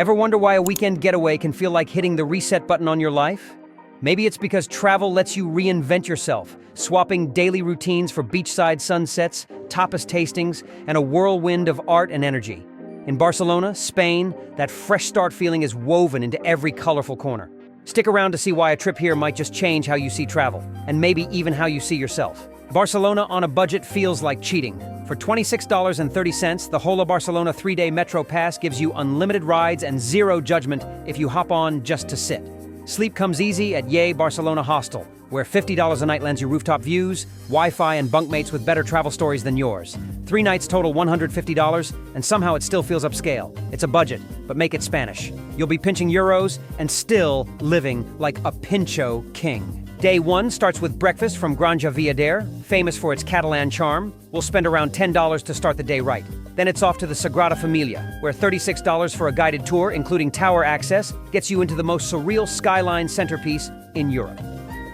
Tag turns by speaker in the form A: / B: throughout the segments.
A: Ever wonder why a weekend getaway can feel like hitting the reset button on your life? Maybe it's because travel lets you reinvent yourself, swapping daily routines for beachside sunsets, tapas tastings, and a whirlwind of art and energy. In Barcelona, Spain, that fresh start feeling is woven into every colorful corner. Stick around to see why a trip here might just change how you see travel, and maybe even how you see yourself. Barcelona on a budget feels like cheating. For $26.30, the Hola Barcelona 3-day Metro Pass gives you unlimited rides and zero judgment if you hop on just to sit. Sleep comes easy at Ye Barcelona Hostel, where $50 a night lends you rooftop views, Wi-Fi, and bunkmates with better travel stories than yours. 3 nights total $150, and somehow it still feels upscale. It's a budget, but make it Spanish. You'll be pinching euros and still living like a Pincho king. Day 1 starts with breakfast from Granja Viader, famous for its Catalan charm. We'll spend around $10 to start the day right. Then it's off to the Sagrada Familia, where $36 for a guided tour, including tower access, gets you into the most surreal skyline centerpiece in Europe.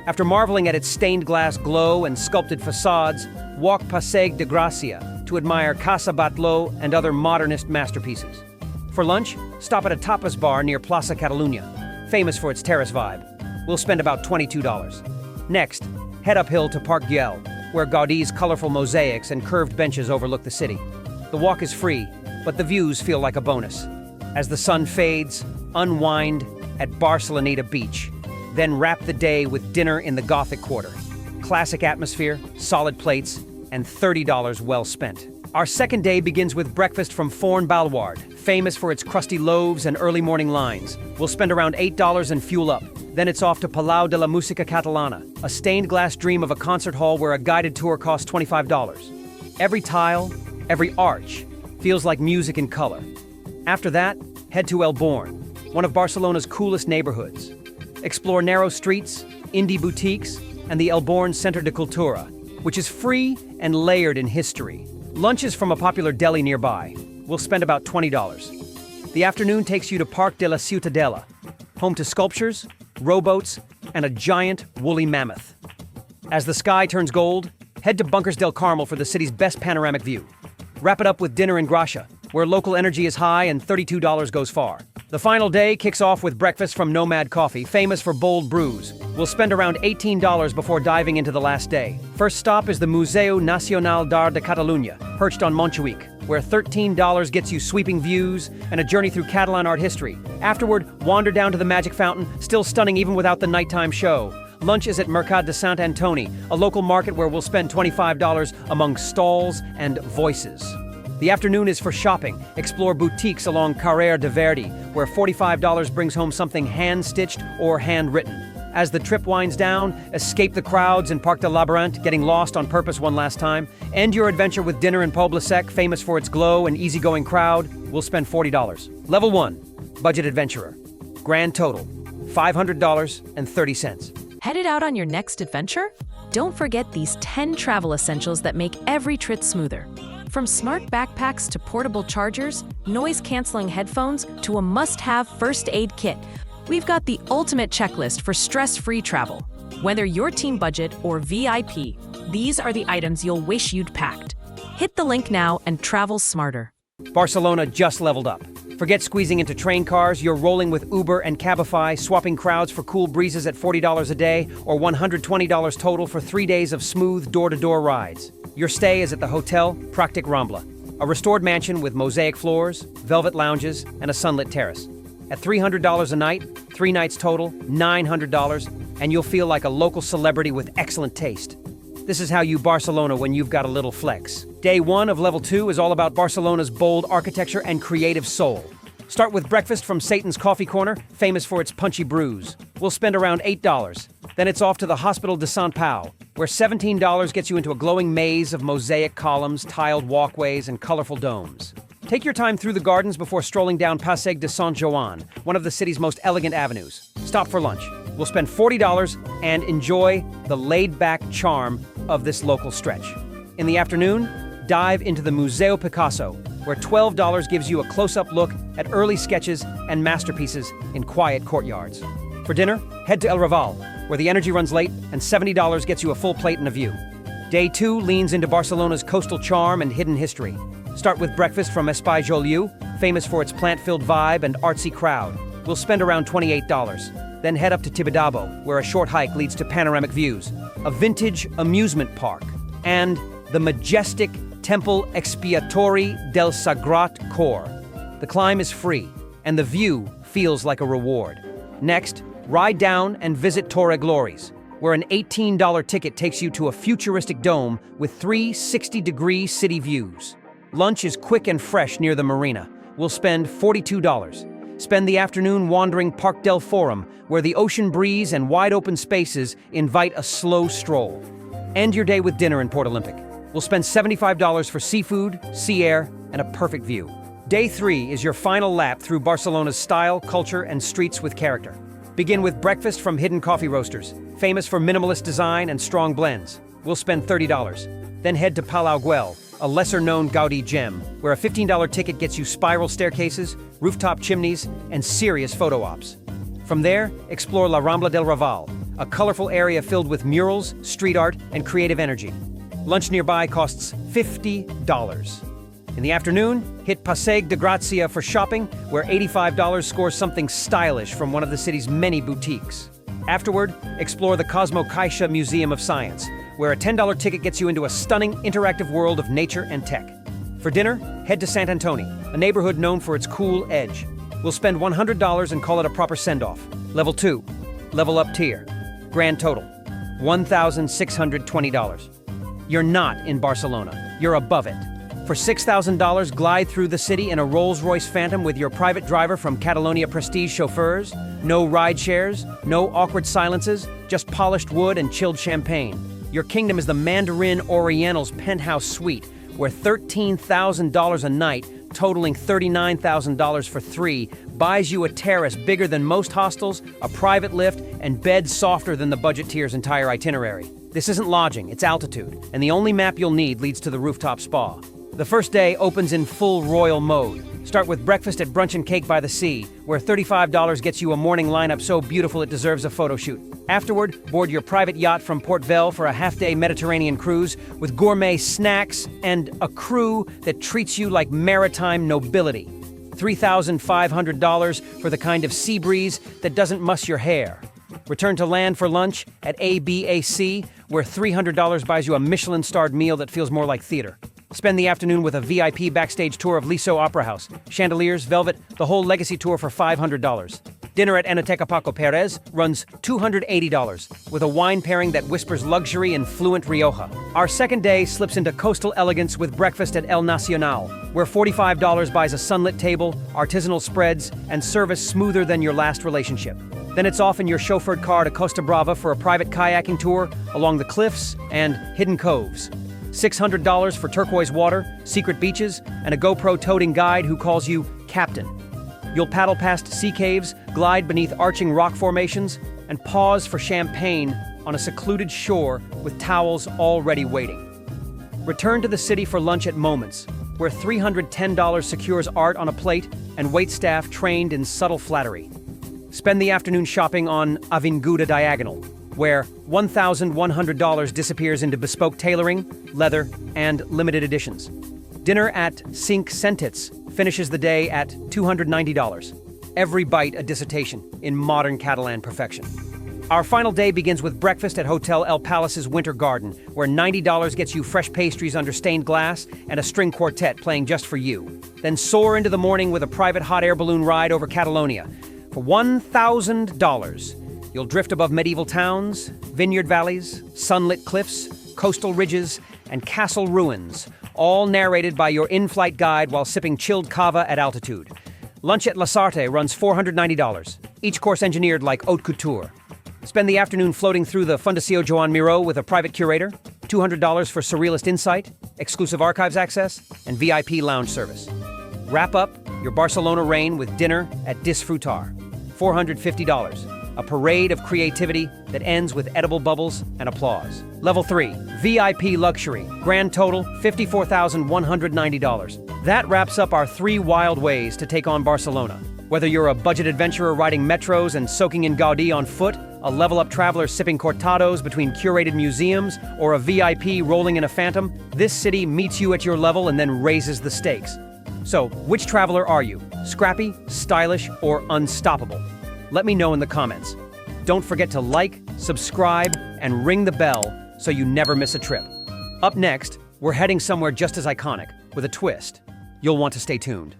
A: After marveling at its stained glass glow and sculpted facades, walk Passeig de Gràcia to admire Casa Batlló and other modernist masterpieces. For lunch, stop at a tapas bar near Plaça Catalunya, famous for its terrace vibe. We'll spend about $22. Next, head uphill to Parc Güell, where Gaudi's colorful mosaics and curved benches overlook the city. The walk is free, but the views feel like a bonus. As the sun fades, unwind at Barceloneta Beach, then wrap the day with dinner in the Gothic Quarter. Classic atmosphere, solid plates, and $30 well spent. Our second day begins with breakfast from Forn Baluard, famous for its crusty loaves and early morning lines. We'll spend around $8 and fuel up. Then it's off to Palau de la Música Catalana, a stained glass dream of a concert hall where a guided tour costs $25. Every tile, every arch, feels like music in color. After that, head to El Born, one of Barcelona's coolest neighborhoods. Explore narrow streets, indie boutiques, and the El Born Centre de Cultura, which is free and layered in history. Lunch is from a popular deli nearby. We'll spend about $20. The afternoon takes you to Parc de la Ciutadella, home to sculptures, rowboats, and a giant woolly mammoth. As the sky turns gold, head to Bunkers del Carmel for the city's best panoramic view. Wrap it up with dinner in Gracia, where local energy is high and $32 goes far. The final day kicks off with breakfast from Nomad Coffee, famous for bold brews. We'll spend around $18 before diving into the last day. First stop is the Museu Nacional d'Art de Catalunya, perched on Montjuïc, where $13 gets you sweeping views and a journey through Catalan art history. Afterward, wander down to the Magic Fountain, still stunning even without the nighttime show. Lunch is at Mercat de Sant Antoni, a local market where we'll spend $25 among stalls and voices. The afternoon is for shopping. Explore boutiques along Carrer de Verdi, where $45 brings home something hand-stitched or handwritten. As the trip winds down, escape the crowds in Parc de Labyrinth, getting lost on purpose one last time. End your adventure with dinner in Poble Sec, famous for its glow and easygoing crowd. We'll spend $40. Level 1, Budget Adventurer. Grand total, $500.30.
B: Headed out on your next adventure? Don't forget these 10 travel essentials that make every trip smoother. From smart backpacks to portable chargers, noise-canceling headphones to a must-have first aid kit, we've got the ultimate checklist for stress-free travel. Whether you're team budget or VIP, these are the items you'll wish you'd packed. Hit the link now and travel smarter.
A: Barcelona just leveled up. Forget squeezing into train cars, you're rolling with Uber and Cabify, swapping crowds for cool breezes at $40 a day, or $120 total for 3 days of smooth door-to-door rides. Your stay is at the Hotel Practic Rambla, a restored mansion with mosaic floors, velvet lounges, and a sunlit terrace. At $300 a night, 3 nights total, $900, and you'll feel like a local celebrity with excellent taste. This is how you Barcelona when you've got a little flex. Day 1 of Level 2 is all about Barcelona's bold architecture and creative soul. Start with breakfast from Satan's Coffee Corner, famous for its punchy brews. We'll spend around $8. Then it's off to the Hospital de Sant Pau, where $17 gets you into a glowing maze of mosaic columns, tiled walkways, and colorful domes. Take your time through the gardens before strolling down Passeig de Sant Joan, one of the city's most elegant avenues. Stop for lunch. We'll spend $40 and enjoy the laid-back charm of this local stretch. In the afternoon, dive into the Museu Picasso, where $12 gives you a close-up look at early sketches and masterpieces in quiet courtyards. For dinner, head to El Raval, where the energy runs late and $70 gets you a full plate and a view. Day 2 leans into Barcelona's coastal charm and hidden history. Start with breakfast from Espai Joliu, famous for its plant-filled vibe and artsy crowd. We'll spend around $28. Then head up to Tibidabo, where a short hike leads to panoramic views, a vintage amusement park, and the majestic Temple Expiatori del Sagrat Cor. The climb is free, and the view feels like a reward. Next, ride down and visit Torre Glories, where an $18 ticket takes you to a futuristic dome with 360-degree city views. Lunch is quick and fresh near the marina. We'll spend $42. Spend the afternoon wandering Parc del Forum, where the ocean breeze and wide-open spaces invite a slow stroll. End your day with dinner in Port Olympic. We'll spend $75 for seafood, sea air, and a perfect view. Day 3 is your final lap through Barcelona's style, culture, and streets with character. Begin with breakfast from Hidden Coffee Roasters, famous for minimalist design and strong blends. We'll spend $30. Then head to Palau Güell, a lesser-known Gaudi gem, where a $15 ticket gets you spiral staircases, rooftop chimneys, and serious photo ops. From there, explore La Rambla del Raval, a colorful area filled with murals, street art, and creative energy. Lunch nearby costs $50. In the afternoon, hit Passeig de Gracia for shopping, where $85 scores something stylish from one of the city's many boutiques. Afterward, explore the Cosmo Caixa Museum of Science, where a $10 ticket gets you into a stunning interactive world of nature and tech. For dinner, head to Sant Antoni, a neighborhood known for its cool edge. We'll spend $100 and call it a proper send-off. Level 2, level up tier. Grand total, $1,620. You're not in Barcelona, you're above it. For $6,000, glide through the city in a Rolls-Royce Phantom with your private driver from Catalonia Prestige chauffeurs. No ride shares, no awkward silences, just polished wood and chilled champagne. Your kingdom is the Mandarin Oriental's penthouse suite, where $13,000 a night, totaling $39,000 for 3, buys you a terrace bigger than most hostels, a private lift, and beds softer than the budget tier's entire itinerary. This isn't lodging, it's altitude, and the only map you'll need leads to the rooftop spa. The first day opens in full royal mode. Start with breakfast at Brunch and Cake by the Sea, where $35 gets you a morning lineup so beautiful it deserves a photo shoot. Afterward, board your private yacht from Port Vell for a half-day Mediterranean cruise with gourmet snacks and a crew that treats you like maritime nobility. $3,500 for the kind of sea breeze that doesn't muss your hair. Return to land for lunch at ABAC, where $300 buys you a Michelin-starred meal that feels more like theater. Spend the afternoon with a VIP backstage tour of Liso Opera House, chandeliers, velvet, the whole legacy tour for $500. Dinner at Enoteca Paco Perez runs $280, with a wine pairing that whispers luxury and fluent Rioja. Our second day slips into coastal elegance with breakfast at El Nacional, where $45 buys a sunlit table, artisanal spreads, and service smoother than your last relationship. Then it's off in your chauffeured car to Costa Brava for a private kayaking tour along the cliffs and hidden coves. $600 for turquoise water, secret beaches, and a GoPro-toting guide who calls you Captain. You'll paddle past sea caves, glide beneath arching rock formations, and pause for champagne on a secluded shore with towels already waiting. Return to the city for lunch at Moments, where $310 secures art on a plate and waitstaff trained in subtle flattery. Spend the afternoon shopping on Avinguda Diagonal, where $1,100 disappears into bespoke tailoring, leather, and limited editions. Dinner at Cinc Sentits finishes the day at $290. Every bite a dissertation in modern Catalan perfection. Our final day begins with breakfast at Hotel El Palace's Winter Garden, where $90 gets you fresh pastries under stained glass and a string quartet playing just for you. Then soar into the morning with a private hot air balloon ride over Catalonia. For $1,000, you'll drift above medieval towns, vineyard valleys, sunlit cliffs, coastal ridges, and castle ruins, all narrated by your in-flight guide while sipping chilled cava at altitude. Lunch at Lasarte runs $490, each course engineered like haute couture. Spend the afternoon floating through the Fundació Joan Miró with a private curator, $200 for surrealist insight, exclusive archives access, and VIP lounge service. Wrap up your Barcelona reign with dinner at Disfrutar, $450. A parade of creativity that ends with edible bubbles and applause. Level 3, VIP Luxury. Grand total, $54,190. That wraps up our 3 wild ways to take on Barcelona. Whether you're a budget adventurer riding metros and soaking in Gaudí on foot, a level-up traveler sipping cortados between curated museums, or a VIP rolling in a Phantom, this city meets you at your level and then raises the stakes. So, which traveler are you? Scrappy, stylish, or unstoppable? Let me know in the comments. Don't forget to like, subscribe, and ring the bell so you never miss a trip. Up next, we're heading somewhere just as iconic, with a twist. You'll want to stay tuned.